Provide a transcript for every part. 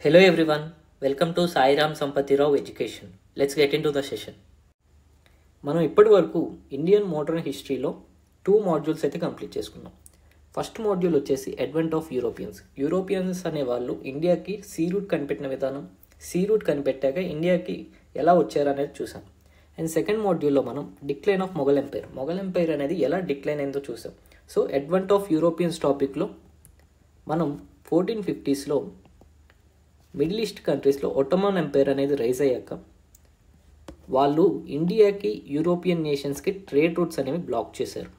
Hello everyone, welcome to Sai Ram Sampati Rao Education. Let's get into the session. మనం ఇప్పటి వరకు Indian modern హిస్టరీలో 2 modules అయితే complete చేసుకున్నాం. ఫస్ట్ మాడ్యూల్ వచ్చేసి అడ్వెంట్ ఆఫ్ యూరోపియన్స్ అనే వాళ్ళు ఇండియాకి సీ రూట్ కనిపెట్టిన విధానం, సీ రూట్ కనిపెట్టాక ఇండియాకి ఎలా వచ్చారు అనేది చూసాం. అండ్ సెకండ్ మాడ్యూల్లో మనం డిక్లైన్ ఆఫ్ మొఘల్ ఎంపైర్ అనేది ఎలా డిక్లైన్ అయిందో చూసాం. సో అడ్వెంట్ ఆఫ్ యూరోపియన్స్ టాపిక్లో మనం 1450s మిడిల్ ఈస్ట్ కంట్రీస్లో ఒట్టోమన్ ఎంపైర్ అనేది రైజ్ అయ్యాక వాళ్ళు ఇండియాకి యూరోపియన్ నేషన్స్కి ట్రేడ్ రూట్స్ అనేవి బ్లాక్ చేశారు.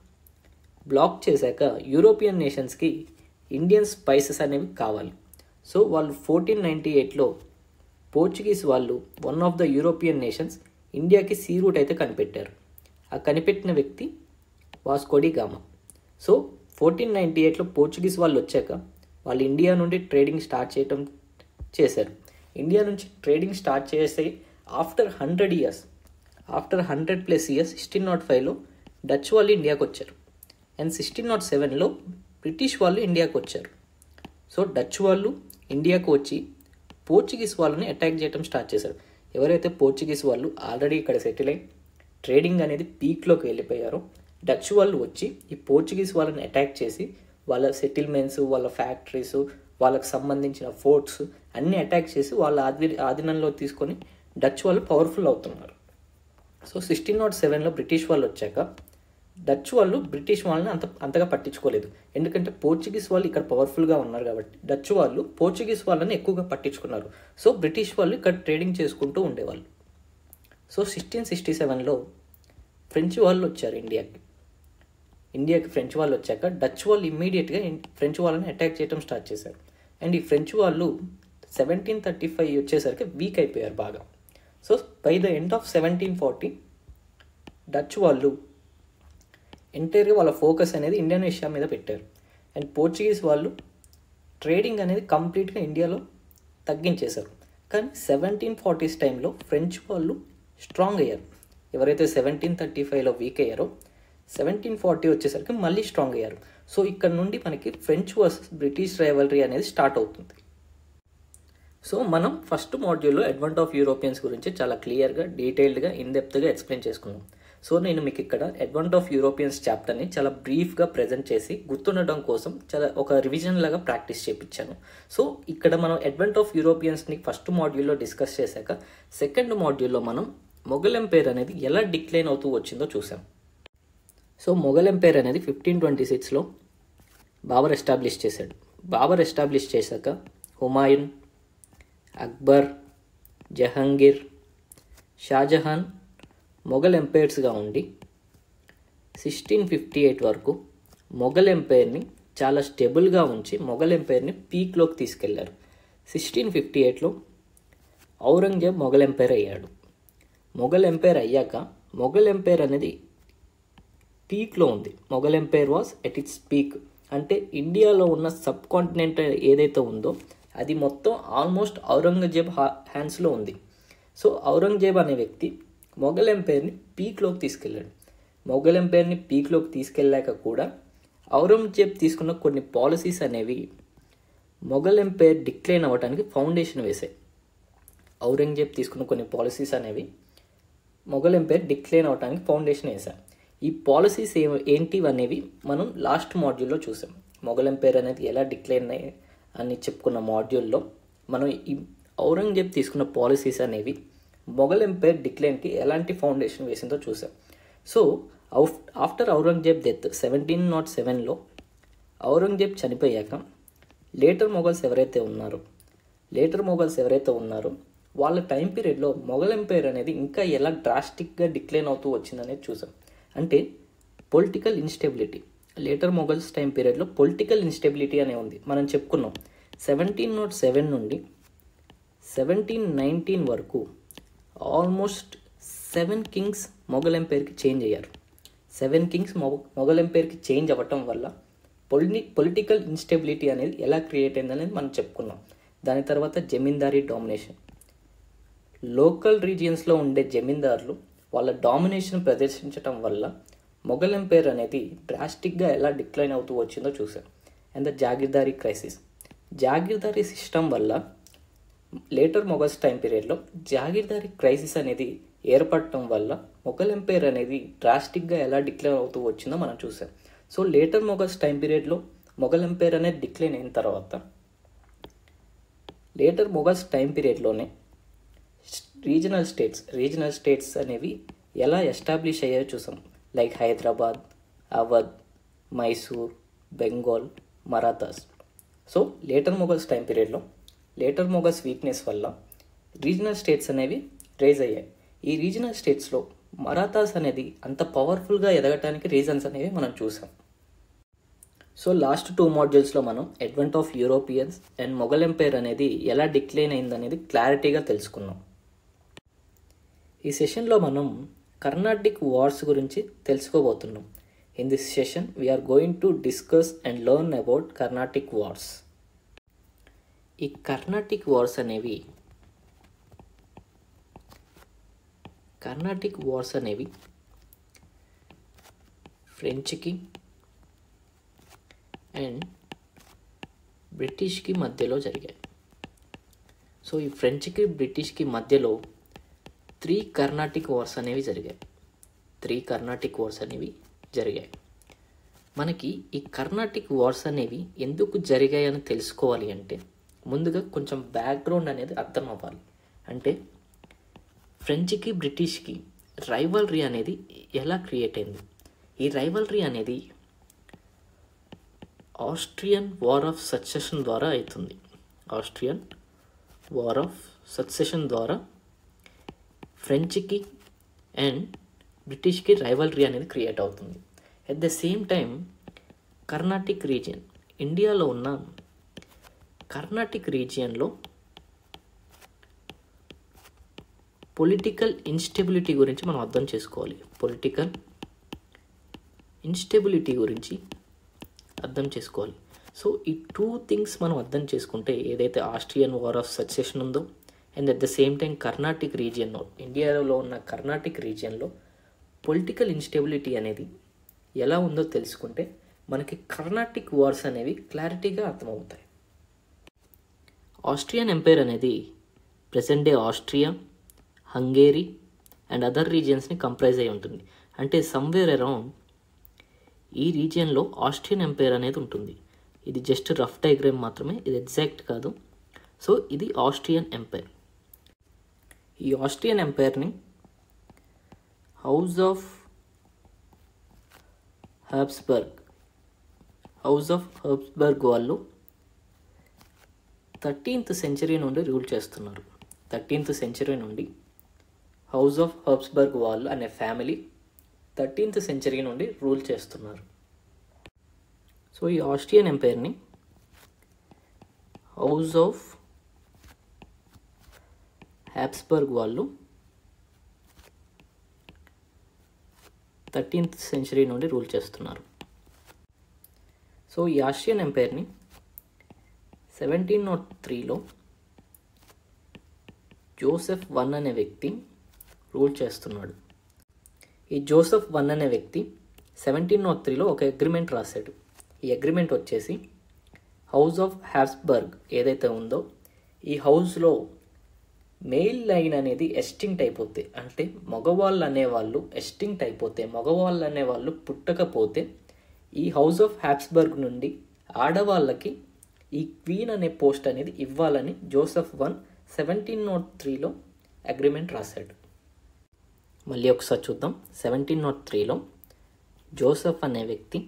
బ్లాక్ చేశాక యూరోపియన్ నేషన్స్కి ఇండియన్ స్పైసెస్ అనేవి కావాలి. సో వాళ్ళు 1498లో పోర్చుగీస్ వాళ్ళు one of the European nations ఇండియాకి సీ రూట్ అయితే కనిపెట్టారు. ఆ కనిపెట్టిన వ్యక్తి వాస్కో డి గామా. సో 1498లో పోర్చుగీస్ వాళ్ళు వచ్చాక వాళ్ళు ఇండియా నుండి ట్రేడింగ్ స్టార్ట్ చేశారు. ఇండియా నుంచి ట్రేడింగ్ స్టార్ట్ చేస్తే after 100 years, after 100+ years 1605లో Dutch వాళ్ళు ఇండియాకి వచ్చారు. అండ్ 1607లో బ్రిటిష్ వాళ్ళు ఇండియాకి వచ్చారు. సో డచ్ వాళ్ళు ఇండియాకు వచ్చి పోర్చుగీస్ వాళ్ళని అటాక్ చేయడం స్టార్ట్ చేశారు. ఎవరైతే పోర్చుగీస్ వాళ్ళు ఆల్రెడీ ఇక్కడ సెటిల్ అయి ట్రేడింగ్ అనేది పీక్లోకి వెళ్ళిపోయారో డచ్ వాళ్ళు వచ్చి ఈ పోర్చుగీస్ వాళ్ళని అటాక్ చేసి వాళ్ళ సెటిల్మెంట్స్, వాళ్ళ ఫ్యాక్టరీస్, వాళ్ళకు సంబంధించిన ఫోర్ట్స్ అన్నీ అటాక్ చేసి వాళ్ళ ఆధీనంలో తీసుకొని డచ్ వాళ్ళు పవర్ఫుల్ అవుతున్నారు. సో 1607లో బ్రిటిష్ వాళ్ళు వచ్చాక డచ్ వాళ్ళు బ్రిటిష్ వాళ్ళని అంతగా పట్టించుకోలేదు. ఎందుకంటే పోర్చుగీస్ వాళ్ళు ఇక్కడ పవర్ఫుల్గా ఉన్నారు కాబట్టి డచ్ వాళ్ళు పోర్చుగీస్ వాళ్ళని ఎక్కువగా పట్టించుకున్నారు. సో బ్రిటిష్ వాళ్ళు ఇక్కడ ట్రేడింగ్ చేసుకుంటూ ఉండేవాళ్ళు. సో 1667లో ఫ్రెంచ్ వాళ్ళు వచ్చారు ఇండియాకి ఫ్రెంచ్ వాళ్ళు వచ్చాక డచ్ వాళ్ళు ఇమ్మీడియట్గా ఫ్రెంచ్ వాళ్ళని అటాక్ చేయడం స్టార్ట్ చేశారు. అండ్ ఈ ఫ్రెంచ్ వాళ్ళు 1735 వచ్చేసరికి వీక్ అయిపోయారు బాగా. So by the end of 1740 Dutch వాళ్ళు ఎంటైర్గా వాళ్ళ ఫోకస్ అనేది ఇండోనేషియా మీద పెట్టారు. అండ్ పోర్చుగీస్ వాళ్ళు ట్రేడింగ్ అనేది కంప్లీట్గా ఇండియాలో తగ్గించేశారు. కానీ 1740s టైంలో ఫ్రెంచ్ వాళ్ళు స్ట్రాంగ్ అయ్యారు. ఎవరైతే 1735లో వీక్ అయ్యారో 1740 వచ్చేసరికి మళ్ళీ స్ట్రాంగ్ అయ్యారు. సో ఇక్కడ నుండి మనకి ఫ్రెంచ్ వర్సెస్ బ్రిటిష్ రైవల్రీ అనేది స్టార్ట్ అవుతుంది. సో మనం ఫస్ట్ మాడ్యూల్లో అడ్వెంట్ ఆఫ్ యూరోపియన్స్ గురించి చాలా క్లియర్గా, డీటెయిల్డ్గా, ఇన్డెప్త్గా ఎక్స్ప్లెయిన్ చేసుకున్నాం. సో నేను మీకు ఇక్కడ అడ్వెంట్ ఆఫ్ యూరోపియన్స్ చాప్టర్ని చాలా బ్రీఫ్గా ప్రజెంట్ చేసి గుర్తుండడం కోసం చాలా ఒక రివిజన్ లాగా ప్రాక్టీస్ చేయించాను. సో ఇక్కడ మనం అడ్వెంట్ ఆఫ్ యూరోపియన్స్ని ఫస్ట్ మాడ్యూల్లో డిస్కస్ చేశాక సెకండ్ మాడ్యూల్లో మనం మొఘల్ ఎంపైర్ అనేది ఎలా డిక్లైన్ అవుతూ వచ్చిందో చూసాం. సో మొఘల్ ఎంపైర్ అనేది 1526లో బాబర్ ఎస్టాబ్లిష్ చేశాడు. బాబర్ ఎస్టాబ్లిష్ చేశాక హుమాయూన్, అక్బర్, జహాంగీర్, షాజహాన్ మొఘల్ ఎంపైర్స్గా ఉండి 1658 వరకు మొఘల్ ఎంపైర్ని చాలా స్టెబుల్గా ఉంచి మొఘల్ ఎంపైర్ని పీక్లోకి తీసుకెళ్లారు. 1658లో ఔరంగజేబ్ మొఘల్ ఎంపైర్ అయ్యాడు. మొఘల్ ఎంపైర్ అయ్యాక మొఘల్ ఎంపైర్ అనేది పీక్లో ఉంది. Mughal empire was at its peak. అంటే ఇండియాలో ఉన్న సబ్ కాంటినెంట్ ఏదైతే ఉందో అది మొత్తం ఆల్మోస్ట్ ఔరంగజేబ్ హ్యాండ్స్లో ఉంది. సో ఔరంగజేబ్ అనే వ్యక్తి మొఘల్ ఎంపైర్ని పీక్లోకి తీసుకెళ్ళాడు. మొఘల్ ఎంపైర్ని పీక్లోకి తీసుకెళ్ళాక కూడా ఔరంగజేబ్ తీసుకున్న కొన్ని పాలసీస్ అనేవి మొఘల్ ఎంపైర్ డిక్లైన్ అవ్వడానికి ఫౌండేషన్ వేశాయి. ఔరంగజేబ్ తీసుకున్న కొన్ని పాలసీస్ అనేవి మొఘల్ ఎంపైర్ డిక్లైన్ అవ్వడానికి ఫౌండేషన్ వేశాయి. ఈ పాలసీస్ ఏంటివి అనేవి మనం లాస్ట్ మాడ్యూల్లో చూసాం. మొఘల్ ఎంపైర్ అనేది ఎలా డిక్లైన్ అని చెప్పుకున్న మాడ్యూల్లో మనం ఈ ఔరంగజేబ్ తీసుకున్న పాలసీస్ అనేవి మొఘల్ ఎంపైర్ డిక్లైన్కి ఎలాంటి ఫౌండేషన్ వేసిందో చూసాం. సో ఆఫ్టర్ ఔరంగజేబ్ డెత్ 1707లో ఔరంగజేబ్ చనిపోయాక లేటర్ మొఘల్స్ ఎవరైతే ఉన్నారో వాళ్ళ టైం పీరియడ్లో మొఘల్ ఎంపైర్ అనేది ఇంకా ఎలా డ్రాస్టిక్గా డిక్లైన్ అవుతూ వచ్చిందనేది చూసాం. అంటే political instability, later Mughals time పీరియడ్లో పొలిటికల్ ఇన్స్టెబిలిటీ అనే ఉంది. మనం చెప్పుకున్నాం 1707 నుండి 1719 వరకు ఆల్మోస్ట్ 7 కింగ్స్ మొఘల్ ఎంపైర్కి చేంజ్ అయ్యారు. 7 కింగ్స్ మొఘల్ ఎంపైర్కి చేంజ్ అవ్వటం వల్ల పొలిటికల్ ఇన్స్టెబిలిటీ అనేది ఎలా క్రియేట్ అయిందనేది మనం చెప్పుకున్నాం. దాని తర్వాత జమీందారీ డామినేషన్, లోకల్ రీజియన్స్లో ఉండే జమీందారులు వాళ్ళ డామినేషన్ ప్రదర్శించడం వల్ల మొఘల్ ఎంపైర్ అనేది డ్రాస్టిక్గా ఎలా డిక్లైన్ అవుతూ వచ్చిందో చూసాం. And the jagirdari crisis, jagirdari system వల్ల లేటర్ మొఘల్స్ టైం పీరియడ్లో జాగీర్దారీ క్రైసిస్ అనేది ఏర్పడటం వల్ల మొఘల్ ఎంపైర్ అనేది డ్రాస్టిక్గా ఎలా డిక్లైన్ అవుతూ వచ్చిందో మనం చూసాం. సో లేటర్ మొఘల్స్ టైం పీరియడ్లో మొఘల్ ఎంపైర్ అనేది డిక్లైన్ అయిన తర్వాత లేటర్ మొఘల్స్ టైం పీరియడ్లోనే రీజనల్ స్టేట్స్ అనేవి ఎలా ఎస్టాబ్లిష్ అయ్యాయో చూసాం. Like Hyderabad, Awadh, Mysore, Bengal, Marathas. So later Mughals time పీరియడ్లో లేటర్ మొఘల్స్ వీక్నెస్ వల్ల రీజనల్ స్టేట్స్ అనేవి రేజ్ అయ్యాయి. ఈ రీజనల్ స్టేట్స్లో మరాఠాస్ అనేది అంత పవర్ఫుల్గా ఎదగటానికి రీజన్స్ అనేవి మనం చూసాం. సో లాస్ట్ 2 మాడ్యూల్స్లో మనం advent of Europeans and Mughal empire అనేది ఎలా డిక్లైన్ అయిందనేది క్లారిటీగా తెలుసుకున్నాం. ఈ సెషన్లో మనం కర్ణాటిక్ వార్స్ గురించి తెలుసుకోబోతున్నాం. In this session we are going to discuss and learn about Carnatic wars. ఈ కర్ణాటిక్ వార్స్ అనేవి ఫ్రెంచ్కి అండ్ బ్రిటిష్కి మధ్యలో జరిగాయి. సో ఈ ఫ్రెంచ్కి బ్రిటిష్కి మధ్యలో 3 కర్ణాటిక్ వార్స్ అనేవి జరిగాయి. మనకి ఈ కర్ణాటిక్ వార్స్ అనేవి ఎందుకు జరిగాయని తెలుసుకోవాలి అంటే ముందుగా కొంచెం బ్యాక్గ్రౌండ్ అనేది అర్థం అవ్వాలి. అంటే ఫ్రెంచ్కి బ్రిటిష్కి రైవల్రీ అనేది ఎలా క్రియేట్ అయింది? ఈ రైవల్రీ అనేది ఆస్ట్రియన్ వార్ ఆఫ్ సక్సెషన్ ద్వారా అవుతుంది. ఆస్ట్రియన్ వార్ ఆఫ్ సక్సెషన్ ద్వారా ఫ్రెంచ్కి అండ్ బ్రిటిష్కి రైవల్రీ అనేది క్రియేట్ అవుతుంది. At the same time Carnatic region, ఇండియాలో ఉన్న కర్ణాటిక్ రీజియన్లో పొలిటికల్ ఇన్స్టెబిలిటీ గురించి మనం అర్థం చేసుకోవాలి. పొలిటికల్ ఇన్స్టెబిలిటీ గురించి అర్థం చేసుకోవాలి. సో ఈ 2 థింగ్స్ మనం అర్థం చేసుకుంటే ఏదైతే ఆస్ట్రియన్ వార్ ఆఫ్ సక్సెషన్ ఉందో and at the same time Carnatic రీజియన్లో, ఇండియాలో ఉన్న కర్ణాటిక్ రీజియన్లో పొలిటికల్ ఇన్స్టెబిలిటీ అనేది ఎలా ఉందో తెలుసుకుంటే మనకి కర్ణాటిక్ వార్స్ అనేవి క్లారిటీగా అర్థమవుతాయి. ఆస్ట్రియన్ ఎంపైర్ అనేది present day Austria, Hungary and other రీజియన్స్ని కంప్రైజ్ అయి ఉంటుంది. అంటే సమ్వేర్ అరౌండ్ ఈ రీజియన్లో ఆస్ట్రియన్ ఎంపైర్ అనేది ఉంటుంది. ఇది జస్ట్ రఫ్ డయాగ్రామ్ మాత్రమే, ఇది ఎగ్జాక్ట్ కాదు. సో ఇది ఆస్ట్రియన్ ఎంపైర్. ఈ ఆస్ట్రియన్ ఎంపైర్ని హౌస్ ఆఫ్ హ్యాబ్స్బర్గ్ వాళ్ళు 13th సెంచరీ నుండి రూల్ చేస్తున్నారు. 13th సెంచరీ నుండి హౌస్ ఆఫ్ హ్యాబ్స్బర్గ్ వాళ్ళు అనే ఫ్యామిలీ 13th సెంచరీ నుండి రూల్ చేస్తున్నారు. సో ఈ ఆస్ట్రియన్ ఎంపైర్ని హౌస్ ఆఫ్ హ్యాబ్స్బర్గ్ వాళ్ళు 13th సెంచరీ నుండి రూల్ చేస్తున్నారు. సో ఈ ఆస్ట్రియన్ ఎంపైర్ని 1703లో జోసెఫ్ I అనే వ్యక్తి రూల్ చేస్తున్నాడు. ఈ జోసెఫ్ I అనే వ్యక్తి 1703లో ఒక అగ్రిమెంట్ రాశాడు. ఈ అగ్రిమెంట్ వచ్చేసి హౌస్ ఆఫ్ హ్యాబ్స్బర్గ్ ఏదైతే ఉందో ఈ హౌస్లో మెయిల్ లైన్ అనేది ఎస్టింక్ట్ అయిపోతే, అంటే మగవాళ్ళు అనేవాళ్ళు ఎస్టింక్ట్ అయిపోతే, మగవాళ్ళు అనేవాళ్ళు పుట్టకపోతే ఈ హౌస్ ఆఫ్ హ్యాబ్స్బర్గ్ నుండి ఆడవాళ్ళకి ఈ క్వీన్ అనే పోస్ట్ అనేది ఇవ్వాలని జోసెఫ్ I 1703లో అగ్రిమెంట్ రాశాడు. మళ్ళీ ఒకసారి చూద్దాం. 1703లో జోసెఫ్ అనే వ్యక్తి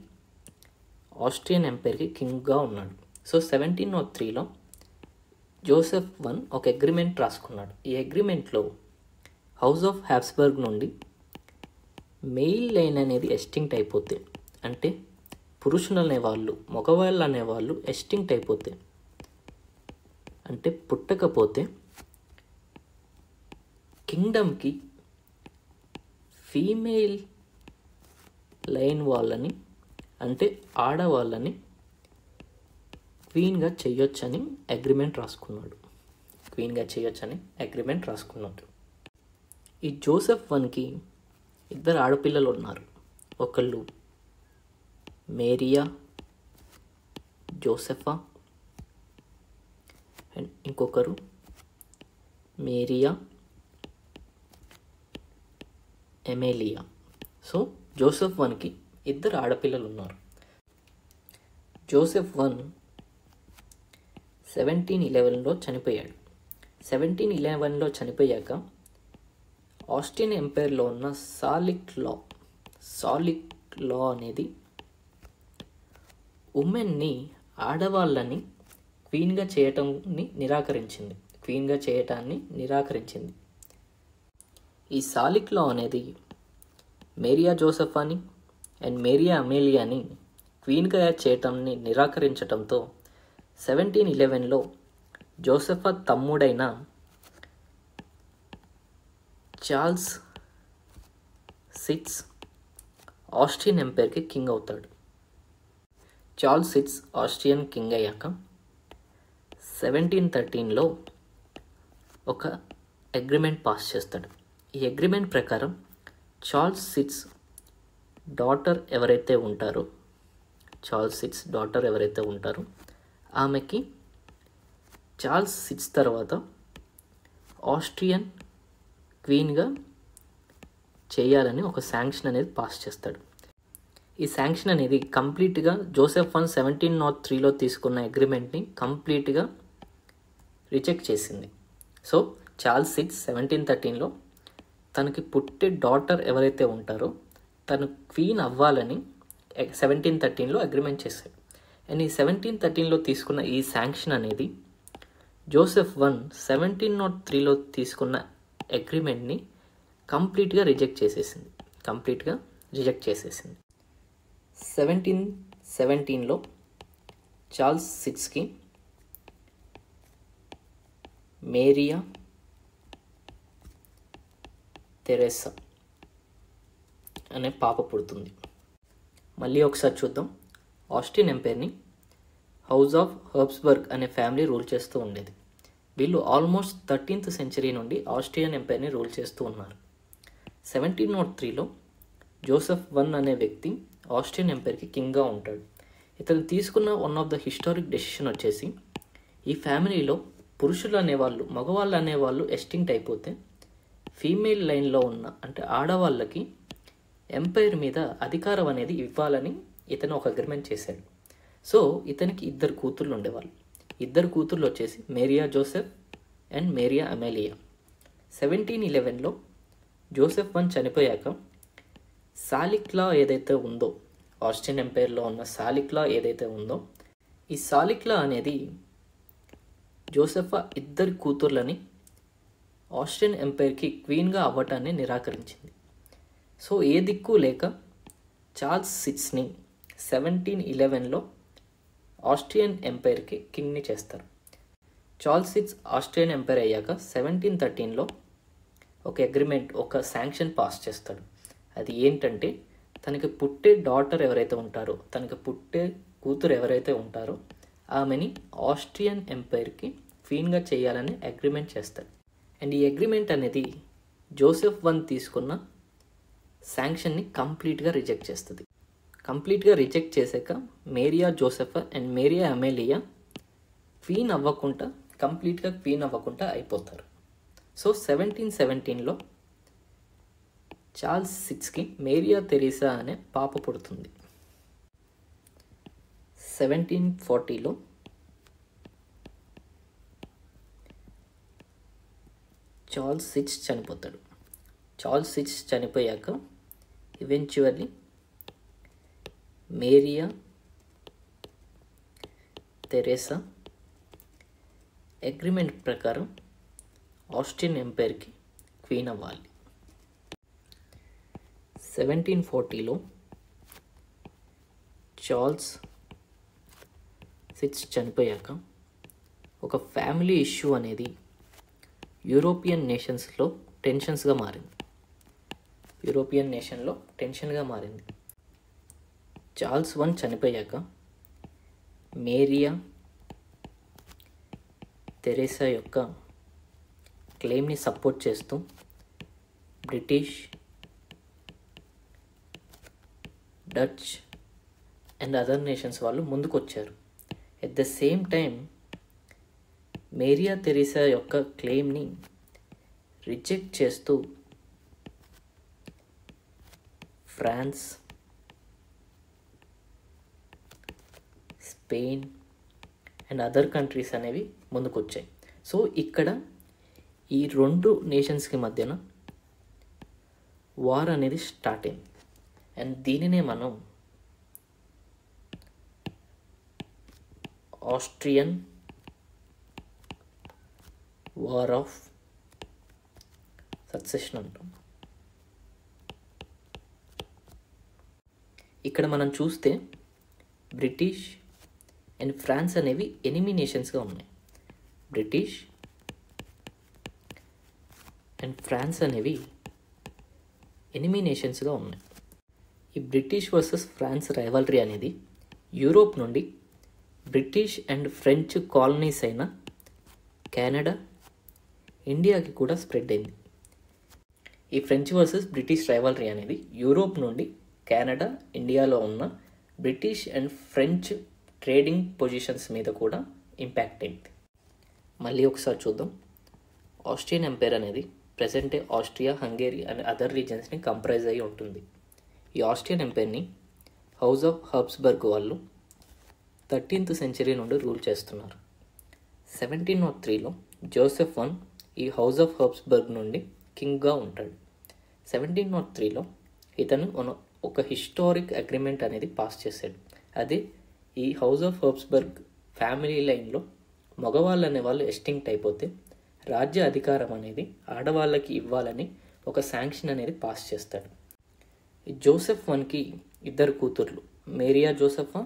ఆస్ట్రియన్ ఎంపైర్కి కింగ్గా ఉన్నాడు. సో 1703లో జోసెఫ్ I ఒక అగ్రిమెంట్ రాసుకున్నాడు. ఈ అగ్రిమెంట్లో హౌస్ ఆఫ్ హ్యాబ్స్బర్గ్ నుండి మెయిల్ లైన్ అనేది ఎస్టింక్ట్ అయిపోతే, అంటే పురుషులు అనేవాళ్ళు, మగవాళ్ళు అనేవాళ్ళు ఎస్టింక్ట్ అయిపోతే, అంటే పుట్టకపోతే కింగ్డమ్కి ఫీమేల్ లైన్ వాళ్ళని, అంటే ఆడవాళ్ళని క్వీన్గా చేయొచ్చని అగ్రిమెంట్ రాసుకున్నాడు. ఈ జోసెఫ్ Iకి 2 ఆడపిల్లలు ఉన్నారు. ఒకళ్ళు మేరియా జోసెఫా అండ్ ఇంకొకరు మేరియా ఎమేలియా. సో జోసెఫ్ వన్కి 2 ఆడపిల్లలు ఉన్నారు. జోసెఫ్ వన్ 1711లో చనిపోయాడు. 1711లో చనిపోయాక ఆస్ట్రియన్ ఎంపైర్లో ఉన్న సాలిక్ లా అనేది ఉమెన్ని, ఆడవాళ్ళని క్వీన్గా చేయటాన్ని నిరాకరించింది. ఈ సాలిక్ లా అనేది మేరియా జోసెఫాని అండ్ మేరియా అమేలియాని క్వీన్గా చేయటాన్ని నిరాకరించడంతో 1711లో జోసెఫా తమ్ముడైన చార్ల్స్ సిక్స్ ఆస్ట్రియన్ ఎంపైర్కి కింగ్ అవుతాడు. చార్ల్స్ సిక్స్ ఆస్ట్రియన్ కింగ్ అయ్యాక 1713లో ఒక అగ్రిమెంట్ పాస్ చేస్తాడు. ఈ అగ్రిమెంట్ ప్రకారం చార్ల్స్ సిక్స్ డాటర్ ఎవరైతే ఉంటారో ఆమెకి చార్ల్స్ సిక్స్ తర్వాత ఆస్ట్రియన్ క్వీన్గా చేయాలని ఒక శాంక్షన్ అనేది పాస్ చేస్తాడు. ఈ శాంక్షన్ అనేది కంప్లీట్గా జోసెఫ్ వన్ 1703లో తీసుకున్న అగ్రిమెంట్ని కంప్లీట్గా రిజెక్ట్ చేసింది. సో చార్ల్స్ సిక్స్ 1713లో తనకి పుట్టే డాటర్ ఎవరైతే ఉంటారో తను క్వీన్ అవ్వాలని 1713లో అగ్రిమెంట్ చేశాడు. అండ్ ఈ 1713లో తీసుకున్న ఈ శాంక్షన్ అనేది జోసెఫ్ వన్ 1703లో తీసుకున్న అగ్రిమెంట్ని కంప్లీట్గా రిజెక్ట్ చేసేసింది. 1717లో చార్ల్స్ సిక్స్కి మేరియా తెరెసా అనే పాప పుడుతుంది. మళ్ళీ ఒకసారి చూద్దాం. ఆస్ట్రియన్ ఎంపైర్ని హౌస్ ఆఫ్ హర్బ్స్బర్గ్ అనే ఫ్యామిలీ రూల్ చేస్తూ ఉండేది. వీళ్ళు ఆల్మోస్ట్ 13th సెంచరీ నుండి ఆస్ట్రియన్ ఎంపైర్ని రూల్ చేస్తూ ఉన్నారు. 1703లో జోసెఫ్ వన్ అనే వ్యక్తి ఆస్ట్రియన్ ఎంపైర్కి కింగ్గా ఉంటాడు. ఇతను తీసుకున్న one of the historic decision వచ్చేసి ఈ ఫ్యామిలీలో మగవాళ్ళు అనేవాళ్ళు ఎస్టింక్ట్ అయిపోతే ఫీమేల్ లైన్లో ఉన్న అంటే ఆడవాళ్ళకి ఎంపైర్ మీద అధికారం అనేది ఇవ్వాలని ఇతను ఒక అగ్రిమెంట్ చేశాడు. సో ఇతనికి 2 కూతుర్లు ఉండేవాళ్ళు. 2 కూతుర్లు వచ్చేసి Maria Joseph and Maria Amelia. 1711లో జోసెఫ్ వన్ చనిపోయాక సాలిక్ లా ఏదైతే ఉందో, ఆస్ట్రియన్ ఎంపైర్లో ఉన్న సాలిక్ లా ఏదైతే ఉందో, ఈ సాలిక్ లా అనేది జోసెఫా 2 కూతుర్లని ఆస్ట్రియన్ ఎంపైర్కి క్వీన్గా అవ్వటాన్ని నిరాకరించింది. సో ఏ దిక్కు లేక చార్ల్స్ సిక్స్ని 1711లో ఆస్ట్రియన్ ఎంపైర్కి కింగ్ని చేస్తారు. చార్ల్స్ సిక్స్ ఆస్ట్రియన్ ఎంపైర్ అయ్యాక 1713లో ఒక శాంక్షన్ పాస్ చేస్తాడు. అది ఏంటంటే తనకి పుట్టే డాటర్ ఎవరైతే ఉంటారో, తనకి పుట్టే కూతురు ఎవరైతే ఉంటారో ఆమెని ఆస్ట్రియన్ ఎంపైర్కి క్వీన్గా చేయాలని అగ్రిమెంట్ చేస్తాడు. అండ్ ఈ అగ్రిమెంట్ అనేది జోసెఫ్ వన్ తీసుకున్న శాంక్షన్ని కంప్లీట్గా రిజెక్ట్ చేస్తుంది. కంప్లీట్గా రిజెక్ట్ చేశాక Maria Josepha and Maria Amelia కంప్లీట్గా క్వీన్ అవ్వకుండా అయిపోతారు. సో 1717లో చార్ల్స్ సిక్స్కి మేరియా తెరీసా అనే పాప పుడుతుంది. 1740లో చార్ల్స్ సిక్స్ చనిపోతాడు. చార్ల్స్ సిక్స్ చనిపోయాక ఈవెంచువల్లీ మేరియా తెరేసా అగ్రిమెంట్ ప్రకారం ఆస్ట్రియన్ ఎంపైర్కి క్వీన్ అవ్వాలి. 1740లో చార్ల్స్ సిక్స్ చనిపోయాక ఒక ఫ్యామిలీ ఇష్యూ అనేది యూరోపియన్ నేషన్స్లో టెన్షన్గా మారింది. చార్ల్స్ వన్ చనిపోయాక మేరియా తెరేసా యొక్క క్లెయిమ్ని సపోర్ట్ చేస్తూ British, Dutch and other nations వాళ్ళు ముందుకు వచ్చారు. At the same time Maria Theresa యొక్క క్లెయిమ్ని రిజెక్ట్ చేస్తూ France, Spain and other countries అనేవి ముందుకొచ్చాయి. సో ఇక్కడ ఈ రెండు నేషన్స్కి మధ్యన వార్ అనేది స్టార్ట్ అయింది. అండ్ దీనినే మనం ఆస్ట్రియన్ వార్ ఆఫ్ సక్సెషన్ అంటాం. ఇక్కడ మనం చూస్తే బ్రిటిష్ అండ్ ఫ్రాన్స్ అనేవి ఎనిమీ నేషన్స్గా ఉన్నాయి. బ్రిటిష్ అండ్ ఫ్రాన్స్ అనేవి ఎనిమీ నేషన్స్గా ఉన్నాయి. ఈ బ్రిటిష్ వర్సెస్ ఫ్రాన్స్ రైవల్రీ అనేది యూరోప్ నుండి బ్రిటిష్ అండ్ ఫ్రెంచ్ కాలనీస్ అయిన కెనడా, ఇండియాకి కూడా స్ప్రెడ్ అయింది. ఈ ఫ్రెంచ్ వర్సెస్ బ్రిటిష్ రైవల్రీ అనేది యూరోప్ నుండి కెనడా, ఇండియాలో ఉన్న British and French trading positions మీద కూడా ఇంపాక్ట్ అయింది. మళ్ళీ ఒకసారి చూద్దాం. ఆస్ట్రియన్ ఎంపైర్ అనేది present day Austria, Hungary and other రీజన్స్ని కంప్రైజ్ అయ్యి ఉంటుంది. ఈ ఆస్ట్రియన్ ఎంపైర్ని హౌస్ ఆఫ్ హబ్స్బర్గ్ వాళ్ళు 13th సెంచరీ నుండి రూల్ చేస్తున్నారు. 1703లో జోసెఫ్ I ఈ హౌస్ ఆఫ్ హబ్స్బర్గ్ నుండి కింగ్గా ఉంటాడు. 1703లో ఇతను ఒక హిస్టారిక్ అగ్రిమెంట్ అనేది పాస్ చేశాడు. అది ఈ హౌస్ ఆఫ్ హబ్స్బర్గ్ ఫ్యామిలీ లైన్లో మగవాళ్ళు అనే వాళ్ళు ఎస్టింక్ట్ అయిపోతే రాజ్య అధికారం అనేది ఆడవాళ్ళకి ఇవ్వాలని ఒక శాంక్షన్ అనేది పాస్ చేస్తాడు. ఈ జోసెఫ్ Iకి 2 కూతుర్లు, Maria Josepha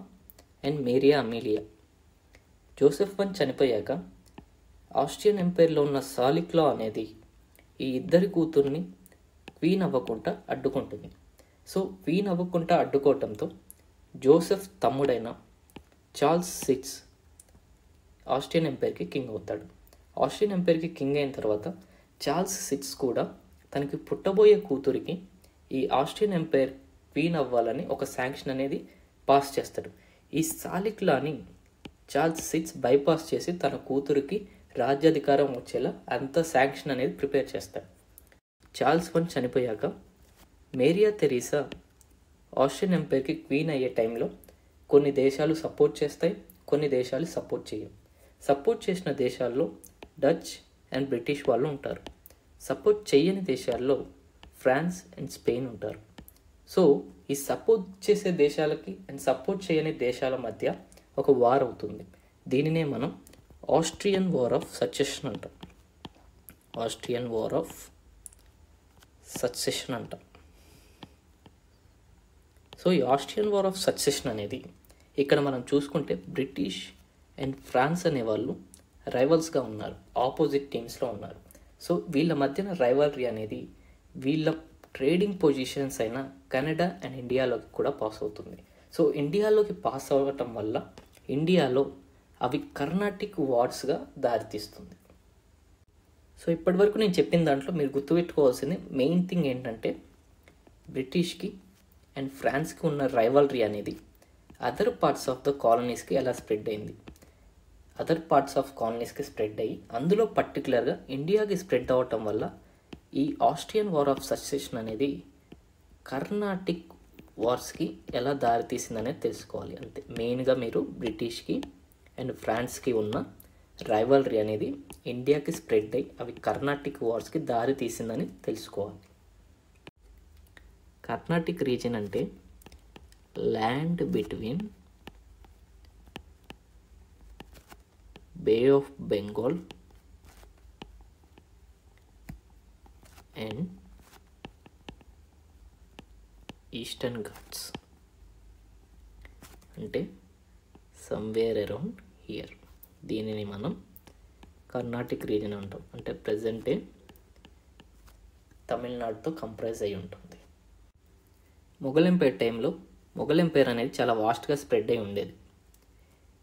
and Maria Amelia. Joseph I చనిపోయాక ఆస్ట్రియన్ ఎంపైర్లో ఉన్న సాలిక్లా అనేది ఈ 2 కూతుర్ని క్వీన్ అవ్వకుండా అడ్డుకుంటుంది. సో క్వీన్ అవ్వకుండా అడ్డుకోవటంతో జోసెఫ్ తమ్ముడైన చార్ల్స్ VI ఆస్ట్రియన్ ఎంపైర్కి కింగ్ అవుతాడు. ఆస్ట్రియన్ ఎంపైర్కి కింగ్ అయిన తర్వాత చార్ల్స్ VI కూడా తనకి పుట్టబోయే కూతురికి ఈ ఆస్ట్రియన్ ఎంపైర్ క్వీన్ అవ్వాలని ఒక శాంక్షన్ అనేది పాస్ చేస్తాడు. ఈ సాలిక్లాని చార్ల్స్ VI బైపాస్ చేసి తన కూతురికి రాజ్యాధికారం వచ్చేలా అంత శాంక్షన్ అనేది ప్రిపేర్ చేస్తాడు. చార్ల్స్ I చనిపోయాక మేరియా థెరీసా ఆస్ట్రియన్ ఎంపైర్కి క్వీన్ అయ్యే టైంలో కొన్ని దేశాలు సపోర్ట్ చేస్తాయి, కొన్ని దేశాలు సపోర్ట్ చేయవు. సపోర్ట్ చేసిన దేశాల్లో డచ్ అండ్ బ్రిటిష్ వాళ్ళు ఉంటారు. సపోర్ట్ చేయని దేశాల్లో ఫ్రాన్స్ అండ్ స్పెయిన్ ఉంటారు. సో ఈ సపోర్ట్ చేసే దేశాలకి అండ్ సపోర్ట్ చేయని దేశాల మధ్య ఒక వార్ అవుతుంది. దీనినే మనం ఆస్ట్రియన్ వార్ ఆఫ్ సక్సెషన్ అంటాం. ఆస్ట్రియన్ వార్ ఆఫ్ సక్సెషన్ అంటాం. సో ఈ ఆస్ట్రియన్ వార్ ఆఫ్ సక్సెషన్ అనేది ఇక్కడ మనం చూసుకుంటే బ్రిటిష్ అండ్ ఫ్రాన్స్ అనేవాళ్ళు రైవల్స్గా ఉన్నారు, ఆపోజిట్ టీమ్స్లో ఉన్నారు. సో వీళ్ళ మధ్యన రైవల్రీ అనేది వీళ్ళ ట్రేడింగ్ పొజిషన్స్ అయిన కెనడా అండ్ ఇండియాలోకి కూడా పాస్ అవుతుంది. సో ఇండియాలోకి పాస్ అవ్వటం వల్ల ఇండియాలో అవి కర్ణాటిక్ వార్స్గా దారితీస్తుంది. సో ఇప్పటివరకు నేను చెప్పిన దాంట్లో మీరు గుర్తుపెట్టుకోవాల్సింది మెయిన్ థింగ్ ఏంటంటే బ్రిటిష్కి అండ్ ఫ్రాన్స్కి ఉన్న రైవల్రీ అనేది అదర్ పార్ట్స్ ఆఫ్ ద కాలనీస్కి ఎలా స్ప్రెడ్ అయింది. అదర్ పార్ట్స్ ఆఫ్ కాలనీస్కి స్ప్రెడ్ అయ్యి అందులో పర్టికులర్గా ఇండియాకి స్ప్రెడ్ అవ్వటం వల్ల ఈ ఆస్ట్రియన్ వార్ ఆఫ్ సక్సెషన్ అనేది కర్ణాటిక్ వార్స్కి ఎలా దారితీసిందనేది తెలుసుకోవాలి. అంతే. మెయిన్గా మీరు బ్రిటిష్కి అండ్ ఫ్రాన్స్కి ఉన్న రైవల్రీ అనేది ఇండియాకి స్ప్రెడ్ అయ్యి అవి కర్ణాటిక్ వార్స్కి దారి తీసిందని తెలుసుకోవాలి. కర్ణాటిక్ రీజన్ అంటే land between Bay of Bengal and eastern Ghats, అంటే సమ్వేర్ అరౌండ్ హియర్. దీనిని మనం కర్ణాటిక్ రీజన్ అంటాం. అంటే ప్రజెంటే తమిళనాడుతో కంప్రైజ్ అయి ఉంటుంది. మొఘల్ ఎంపైర్ టైంలో మొఘల్ ఎంపైర్ అనేది చాలా వాస్ట్గా స్ప్రెడ్ అయి ఉండేది.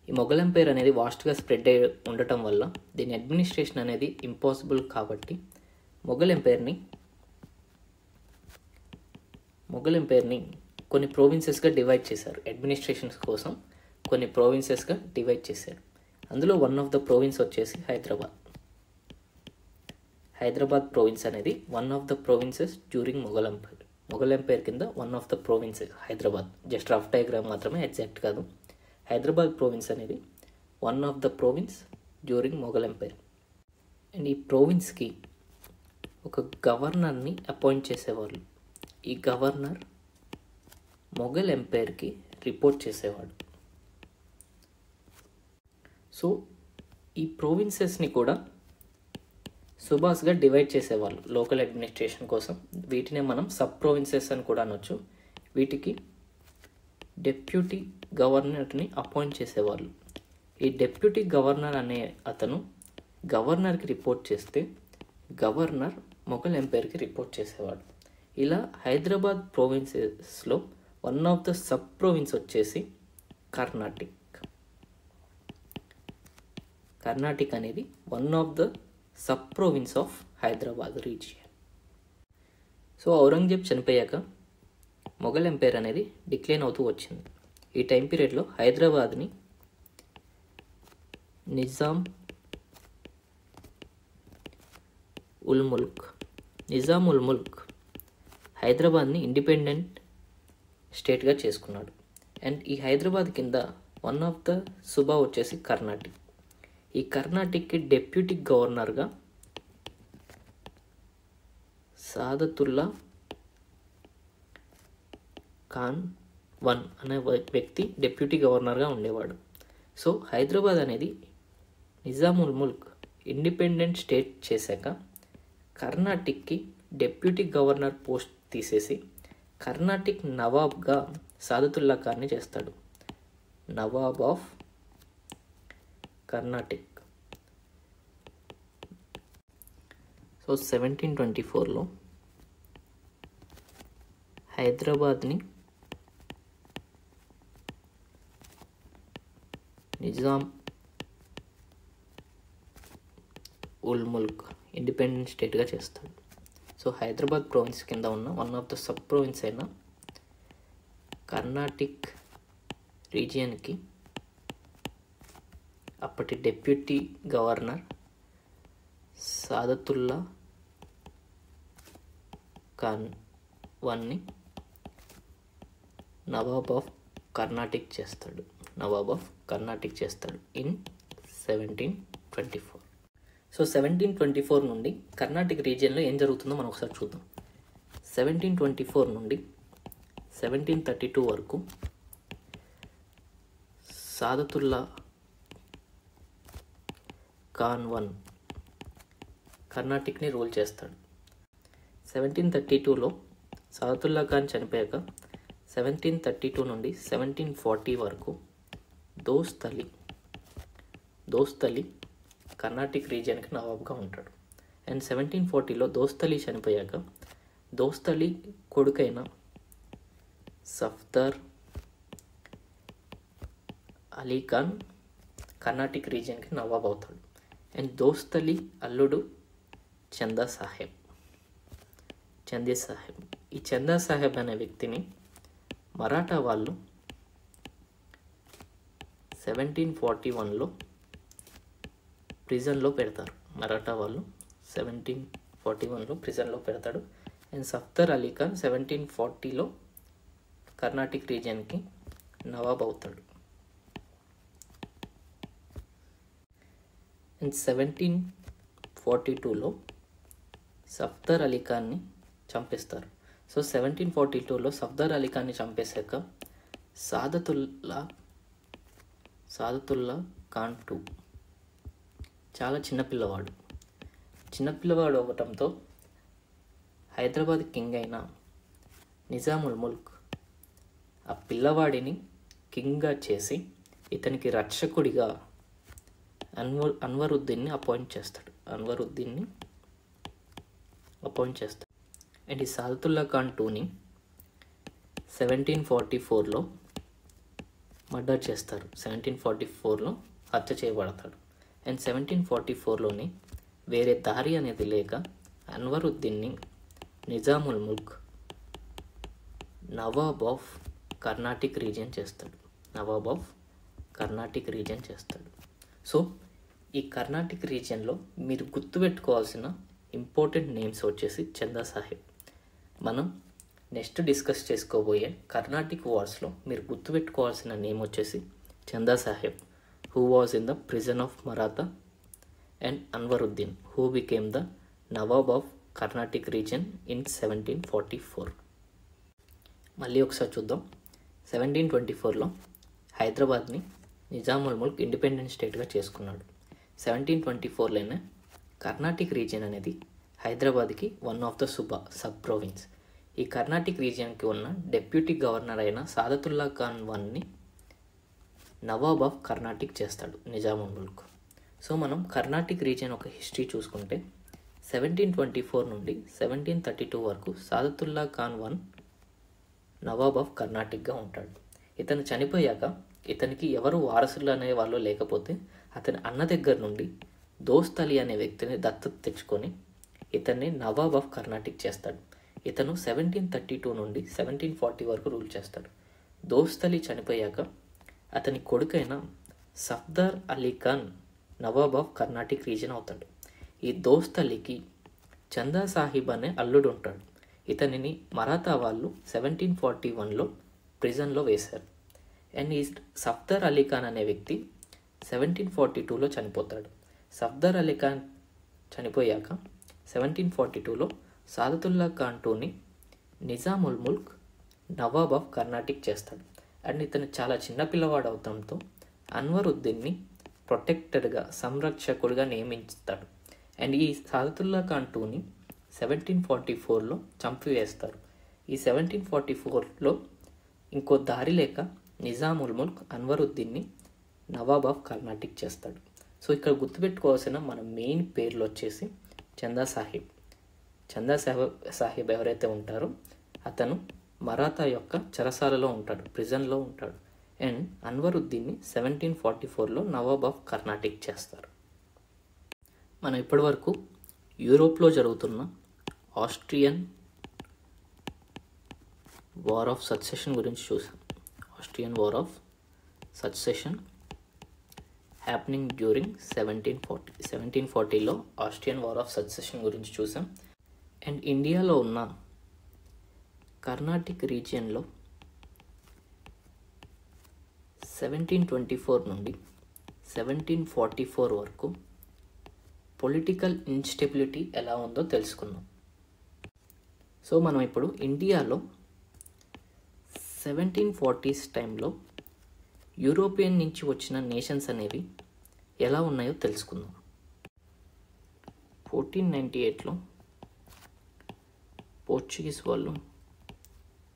ఈ మొఘల్ ఎంపైర్ అనేది వాస్ట్గా స్ప్రెడ్ అయి ఉండటం వల్ల దీని అడ్మినిస్ట్రేషన్ అనేది ఇంపాసిబుల్ కాబట్టి మొఘల్ ఎంపైర్ని కొన్ని ప్రోవిన్సెస్గా డివైడ్ చేశారు. అడ్మినిస్ట్రేషన్స్ కోసం కొన్ని ప్రోవిన్సెస్గా డివైడ్ చేశారు. అందులో వన్ ఆఫ్ ద ప్రోవిన్స్ వచ్చేసి హైదరాబాద్. హైదరాబాద్ ప్రోవిన్స్ అనేది one of the provinces during Mughal empire. Mughal empire కింద one of the provinces Hyderabad. Just rough diagram మాత్రమే, ఎగ్జాక్ట్ కాదు. హైదరాబాద్ ప్రోవిన్స్ అనేది one of the province during Mughal empire. And ఈ ప్రోవిన్స్కి ఒక గవర్నర్ని అపాయింట్ చేసేవాళ్ళు. ఈ గవర్నర్ మొఘల్ ఎంపైర్కి రిపోర్ట్ చేసేవాడు. సో ఈ ప్రోవిన్సెస్ని కూడా సుబాస్గా డివైడ్ చేసేవాళ్ళు లోకల్ అడ్మినిస్ట్రేషన్ కోసం. వీటినే మనం సబ్ ప్రోవిన్సెస్ అని కూడా అనొచ్చు. వీటికి డెప్యూటీ గవర్నర్ని అపాయింట్ చేసేవాళ్ళు. ఈ డెప్యూటీ గవర్నర్ అనే అతను గవర్నర్కి రిపోర్ట్ చేస్తే గవర్నర్ మొఘల్ ఎంపైర్కి రిపోర్ట్ చేసేవాడు. ఇలా హైదరాబాద్ ప్రోవిన్సెస్లో one of the sub province వచ్చేసి కర్ణాటిక్. కర్ణాటిక్ అనేది one of the sub province of Hyderabad region. So Aurangzeb చనిపోయాక మొఘల్ ఎంపైర్ అనేది డిక్లైన్ అవుతూ వచ్చింది. ఈ టైం పీరియడ్లో హైదరాబాద్ని నిజాం ఉల్ ముల్క్ హైదరాబాద్ని ఇండిపెండెంట్ స్టేట్గా చేసుకున్నాడు. అండ్ ఈ హైదరాబాద్ కింద వన్ ఆఫ్ ద సుబా వచ్చేసి కర్ణాటిక్. ఈ కర్ణాటిక్కి డెప్యూటీ గవర్నర్గా సాదతుల్లా ఖాన్ వన్ అనే వ్యక్తి డెప్యూటీ గవర్నర్గా ఉండేవాడు. సో హైదరాబాద్ అనేది నిజాముల్ ముల్క్ ఇండిపెండెంట్ స్టేట్ చేశాక కర్ణాటిక్కి డెప్యూటీ గవర్నర్ పోస్ట్ తీసేసి కర్ణాటిక్ నవాబ్గా సాదతుల్లా ఖాన్ని చేస్తాడు. నవాబ్ ఆఫ్ కర్ణాటిక్. సో 1724లో హైదరాబాద్ని నిజాం ఉల్ ముల్క్ ఇండిపెండెంట్ స్టేట్గా చేస్తాడు. సో హైదరాబాద్ ప్రోవిన్స్ కింద ఉన్న one of the sub province అయిన కర్ణాటిక్ రీజియన్కి అప్పటి డెప్యూటీ గవర్నర్ సాదతుల్లా ఖాన్ వన్ని నవాబ్ ఆఫ్ కర్ణాటిక్ చేస్తాడు. ఇన్ 1724. సో 1724 నుండి కర్ణాటిక్ రీజియన్లో ఏం జరుగుతుందో మనం ఒకసారి చూద్దాం. 1724 నుండి 1732 వరకు సాదతుల్లా ఖాన్ వన్ కర్ణాటిక్ని రూల్ చేస్తాడు. 1732లో సాదతుల్లా ఖాన్ చనిపోయాక 1732 నుండి 1740 వరకు దోస్తలి కర్ణాటిక్ రీజియన్కి నవాబ్గా ఉంటాడు. అండ్ 1740లో దోస్తలి చనిపోయాక దోస్తలి కొడుకైన సఫ్దర్ అలీ ఖాన్ కర్ణాటిక్ రీజియన్కి నవాబ్ అవుతాడు. అండ్ దోస్తలి అల్లుడు చందా సాహెబ్. ఈ చందా సాహెబ్ అనే వ్యక్తిని మరాఠా వాళ్ళు 1741లో ప్రిజన్లో పెడతారు. 1741లో ప్రిజన్లో పెడతాడు. అండ్ సఫ్దర్ అలీ ఖాన్ 1740లో కర్ణాటిక్ రీజియన్కి నవాబ్ అవుతాడు. అండ్ 1742లో సఫ్దర్ అలీ ఖాన్ని చంపేస్తారు. సో 1742లో సఫ్దర్ అలీ ఖాన్ని చంపేశాక సాదతుల్లా ఖాన్ 2 చాలా చిన్నపిల్లవాడు అవ్వటంతో హైదరాబాద్ కింగ్ అయిన నిజాముల్ ముల్క్ ఆ పిల్లవాడిని కింగ్గా చేసి ఇతనికి రక్షకుడిగా అన్వరుద్దీన్ని అపాయింట్ చేస్తాడు. అండ్ ఈ సాదతుల్లా ఖాన్ 2ని 1744లో మర్డర్ చేస్తారు. 1744లో హత్య చేయబడతాడు. అండ్ 1744లోని వేరే దారి అనేది లేక అన్వరుద్దీన్ని నిజాముల్ ముల్క్ నవాబ్ ఆఫ్ కర్ణాటిక్ రీజియన్ చేస్తాడు. సో ఈ కర్ణాటిక్ రీజియన్లో మీరు గుర్తుపెట్టుకోవాల్సిన ఇంపార్టెంట్ నేమ్స్ వచ్చేసి చందా సాహెబ్. మనం నెక్స్ట్ డిస్కస్ చేసుకోబోయే కర్ణాటిక్ వార్స్లో మీరు గుర్తుపెట్టుకోవాల్సిన నేమ్ వచ్చేసి చందా Saheb, who was in the prison of Maratha, and Anwaruddin, who became the Nawab of Carnatic reason in 1744. మళ్ళీ ఒకసారి చూద్దాం. 1724లో హైదరాబాద్ని నిజాముల్ ముల్క్ ఇండిపెండెంట్ స్టేట్గా చేసుకున్నాడు. 1724లోనే కర్ణాటిక్ రీజియన్ అనేది హైదరాబాద్కి one of the sub province. ఈ కర్ణాటిక్ రీజియన్కి ఉన్న డెప్యూటీ గవర్నర్ అయిన సాదతుల్లా ఖాన్ వన్ని నవాబ్ ఆఫ్ కర్ణాటిక్ చేస్తాడు నిజాముల్ ముల్క్. సో మనం కర్ణాటిక్ రీజియన్ ఒక హిస్టరీ చూసుకుంటే 1724 నుండి 1732 వరకు సాదతుల్లా ఖాన్ వన్ నవాబ్ ఆఫ్ కర్ణాటిక్గా ఉంటాడు. ఇతను చనిపోయాక ఇతనికి ఎవరు వారసులు అనే వాళ్ళు లేకపోతే అతని అన్న దగ్గర నుండి దోస్త్ అలీ అనే వ్యక్తిని దత్తత తెచ్చుకొని ఇతన్ని నవాబ్ ఆఫ్ కర్ణాటిక్ చేస్తాడు. ఇతను 1732 నుండి 1740 వరకు రూల్ చేస్తాడు. దోస్త్ అలీ చనిపోయాక అతని కొడుకైన సఫ్దర్ అలీ ఖాన్ నవాబ్ ఆఫ్ కర్ణాటిక్ రీజన్ అవుతాడు. ఈ దోస్త్ అలీకి చందా సాహిబ్ అనే అల్లుడు ఉంటాడు. ఇతనిని మరాఠా వాళ్ళు 1741లో ప్రిజన్లో వేశారు. అండ్ ఈ సఫ్దర్ అలీ ఖాన్ అనే వ్యక్తి 1742లో చనిపోతాడు. సఫ్దర్ అలీ ఖాన్ చనిపోయాక 1742లో సాదతుల్లా ఖాన్ టూని నిజాముల్ ముల్క్ నవాబ్ ఆఫ్ కర్ణాటిక్ చేస్తాడు. అండ్ ఇతను చాలా చిన్న పిల్లవాడు అవడంతో అన్వరుద్దీన్ని ప్రొటెక్టెడ్గా సంరక్షకుడిగా నియమిస్తాడు. అండ్ ఈ సాదతుల్లా ఖాన్ టూని 1744లో చంపివేస్తారు. ఈ 1744లో ఇంకో దారి లేక నిజాముల్ ముల్క్ అన్వరుద్దీన్ని నవాబ్ ఆఫ్ కర్ణాటిక్ చేస్తాడు. సో ఇక్కడ గుర్తుపెట్టుకోవాల్సిన మన మెయిన్ పేర్లు వచ్చేసి చందా సాహిబ్. చందా సాహిబ్ ఎవరైతే ఉంటారో అతను మరాఠా యొక్క చెరసాలలో ఉంటాడు, ప్రిజన్లో ఉంటాడు. అండ్ అన్వరుద్దీన్ని 1744లో నవాబ్ ఆఫ్ కర్ణాటిక్ చేస్తారు. మనం ఇప్పటి వరకు యూరోప్లో జరుగుతున్న ఆస్ట్రియన్ వార్ ఆఫ్ సక్సెషన్ గురించి చూసాం. Austrian war of succession happening during 1740లో ఆస్ట్రియన్ వార్ ఆఫ్ సక్సెషన్ గురించి చూసాం. అండ్ ఇండియాలో ఉన్న కర్ణాటిక్ రీజియన్లో 1724 నుండి 1744 వరకు పొలిటికల్ ఇన్స్టెబిలిటీ ఎలా ఉందో తెలుసుకుందాం. సో మనం ఇప్పుడు ఇండియాలో 1740s టైంలో యూరోపియన్ నుంచి వచ్చిన నేషన్స్ అనేవి ఎలా ఉన్నాయో తెలుసుకుందాం. 1498లో పోర్చుగీస్ వాళ్ళు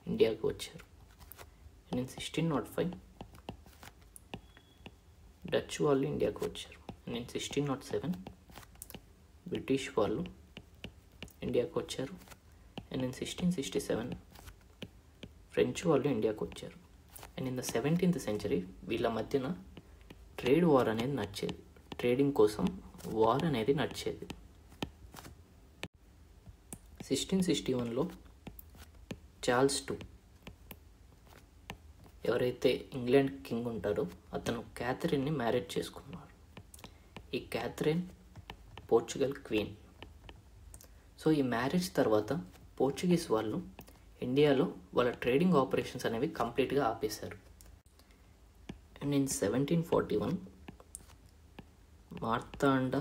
ఇండియాకి వచ్చారు. అండ్ ఇన్ 1605 డచ్ వాళ్ళు ఇండియాకి వచ్చారు. అండ్ ఇన్ 1607 బ్రిటిష్ వాళ్ళు ఇండియాకి వచ్చారు. అండ్ ఇన్ 1667 ఫ్రెంచ్ వాళ్ళు ఇండియాకి వచ్చారు. And in the 17th century వీళ్ళ మధ్యన ట్రేడ్ వార్ అనేది నడిచేది. ట్రేడింగ్ కోసం వార్ అనేది నడిచేది. 1661లో చార్ల్స్ II ఎవరైతే ఇంగ్లాండ్ కింగ్ ఉంటారో అతను క్యాథరిన్ని మ్యారేజ్ చేసుకున్నారు. ఈ క్యాథరిన్ పోర్చుగల్ క్వీన్. సో ఈ మ్యారేజ్ తర్వాత పోర్చుగీస్ వాళ్ళు ఇండియాలో వాళ్ళ ట్రేడింగ్ ఆపరేషన్స్ అనేవి కంప్లీట్గా ఆపేశారు. And in 1741 Marthanda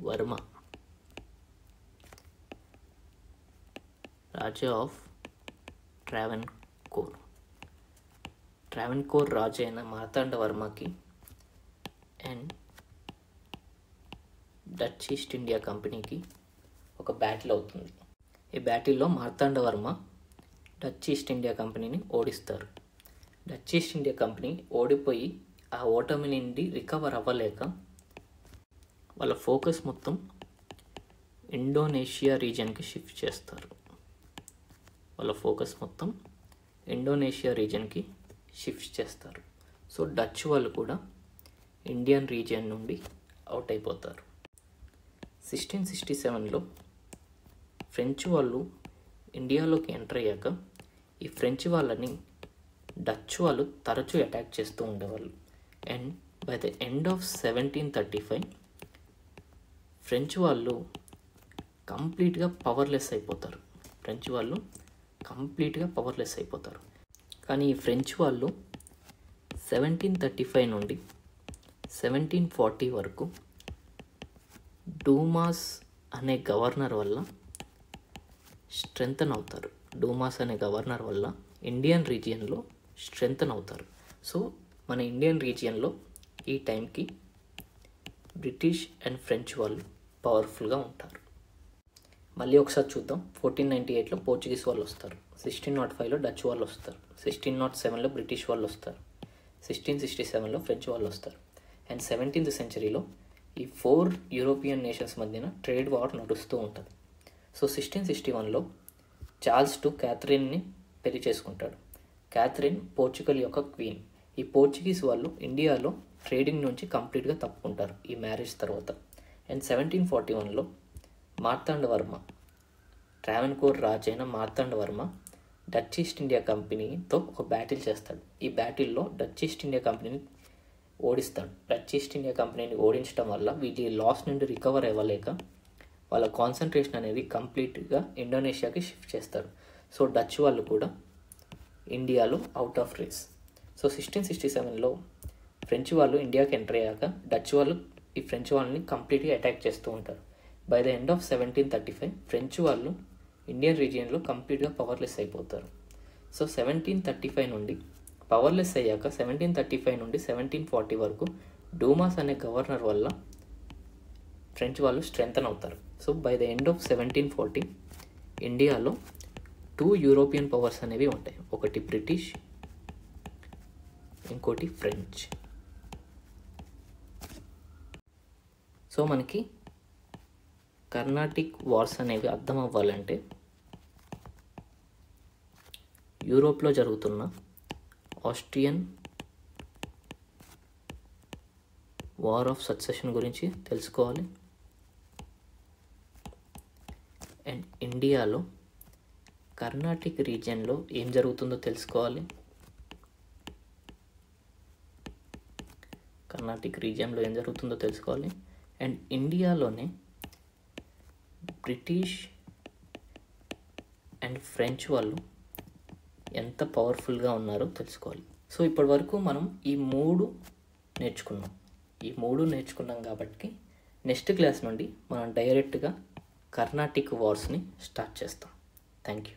Varma Raja of Travancore రాజు అయిన మార్తాండ వర్మకి అండ్ డచ్ ఈస్ట్ ఇండియా కంపెనీకి ఒక బ్యాటిల్ అవుతుంది. ఈ బ్యాటిల్లో Marthanda Varma Dutch East India కంపెనీని ఓడిస్తారు. డచ్ ఈస్ట్ ఇండియా కంపెనీ ఓడిపోయి ఆ ఓటమి నుండి రికవర్ అవ్వలేక వాళ్ళ ఫోకస్ మొత్తం ఇండోనేషియా రీజియన్కి షిఫ్ట్ చేస్తారు. సో డచ్ వాళ్ళు కూడా ఇండియన్ రీజియన్ నుండి అవుట్ అయిపోతారు. 1667లో ఫ్రెంచ్ వాళ్ళు ఇండియాలోకి ఎంటర్ అయ్యాక ఈ ఫ్రెంచ్ వాళ్ళని డచ్ వాళ్ళు తరచూ అటాక్ చేస్తూ ఉండేవాళ్ళు. And by the end of 1735 French వాళ్ళు కంప్లీట్గా పవర్లెస్ అయిపోతారు. కానీ ఈ ఫ్రెంచ్ వాళ్ళు 1735 నుండి 1740 వరకు డూమాస్ అనే గవర్నర్ వల్ల ఇండియన్ రీజియన్లో స్ట్రెంగ్తన్ అవుతారు. సో మన ఇండియన్ రీజియన్లో ఈ టైంకి బ్రిటిష్ అండ్ ఫ్రెంచ్ వాళ్ళు పవర్ఫుల్గా ఉంటారు. మళ్ళీ ఒకసారి చూద్దాం. 1498లో పోర్చుగీస్ వాళ్ళు వస్తారు, 1605లో డచ్ వాళ్ళు వస్తారు, 1607లో బ్రిటిష్ వాళ్ళు వస్తారు, 1667లో ఫ్రెంచ్ వాళ్ళు వస్తారు. అండ్ 17th సెంచరీలో ఈ 4 యూరోపియన్ నేషన్స్ మధ్యన ట్రేడ్ వార్ నడుస్తూ ఉంటుంది. సో 1661లో చార్ల్స్ II క్యాథరిన్ని పెళ్లి చేసుకుంటాడు. క్యాథరిన్ పోర్చుగల్ యొక్క క్వీన్. ఈ పోర్చుగీస్ వాళ్ళు ఇండియాలో ట్రేడింగ్ నుంచి కంప్లీట్గా తప్పుకుంటారు ఈ మ్యారేజ్ తర్వాత. అండ్ 1741లో ట్రావెన్కోర్ రాజు అయిన మార్తాండవర్మ డచ్ ఈస్ట్ ఇండియా కంపెనీతో ఒక బ్యాటిల్ చేస్తాడు. ఈ బ్యాటిల్లో డచ్ ఈస్ట్ ఇండియా కంపెనీని ఓడిస్తాడు. డచ్ ఈస్ట్ ఇండియా కంపెనీని ఓడించడం వల్ల వీళ్ళు లాస్ నుండి రికవర్ అవ్వలేక వాళ్ళ కాన్సన్ట్రేషన్ అనేది కంప్లీట్గా ఇండోనేషియాకి షిఫ్ట్ చేస్తారు. సో డచ్ వాళ్ళు కూడా ఇండియాలో అవుట్ ఆఫ్ రేస్. సో 1667లో ఫ్రెంచ్ వాళ్ళు ఇండియాకి ఎంటర్ అయ్యాక డచ్ వాళ్ళు ఈ ఫ్రెంచ్ వాళ్ళని కంప్లీట్గా అటాక్ చేస్తూ ఉంటారు. By the end of 1735 French వాళ్ళు ఇండియన్ రీజియన్లో కంప్లీట్గా పవర్లెస్ అయిపోతారు. సో 1735 నుండి పవర్లెస్ అయ్యాక 1735 నుండి 1740 వరకు డూమాస్ అనే గవర్నర్ వల్ల ఫ్రెంచ్ వాళ్ళు స్ట్రెంగ్తన్ అవుతారు. So by the end of 1740 ఇండియాలో 2 యూరోపియన్ పవర్స్ అనేవి ఉంటాయి. ఒకటి బ్రిటిష్, ఇంకోటి ఫ్రెంచ్. సో మనకి కర్ణాటిక్ వార్స్ అనేవి అర్థం అవ్వాలంటే యూరోప్లో జరుగుతున్న ఆస్ట్రియన్ వార్ ఆఫ్ సక్సెషన్ గురించి తెలుసుకోవాలి. అండ్ ఇండియాలో కర్ణాటిక్ రీజియన్లో ఏం జరుగుతుందో తెలుసుకోవాలి. అండ్ ఇండియాలోనే బ్రిటిష్ అండ్ ఫ్రెంచ్ వాళ్ళు ఎంత పవర్ఫుల్గా ఉన్నారో తెలుసుకోవాలి. సో ఇప్పటి వరకు మనం ఈ మూడు నేర్చుకున్నాం కాబట్టి నెక్స్ట్ క్లాస్ నుండి మనం డైరెక్ట్గా కర్ణాటిక్ వార్స్ని స్టార్ట్ చేస్తాం. Thank you.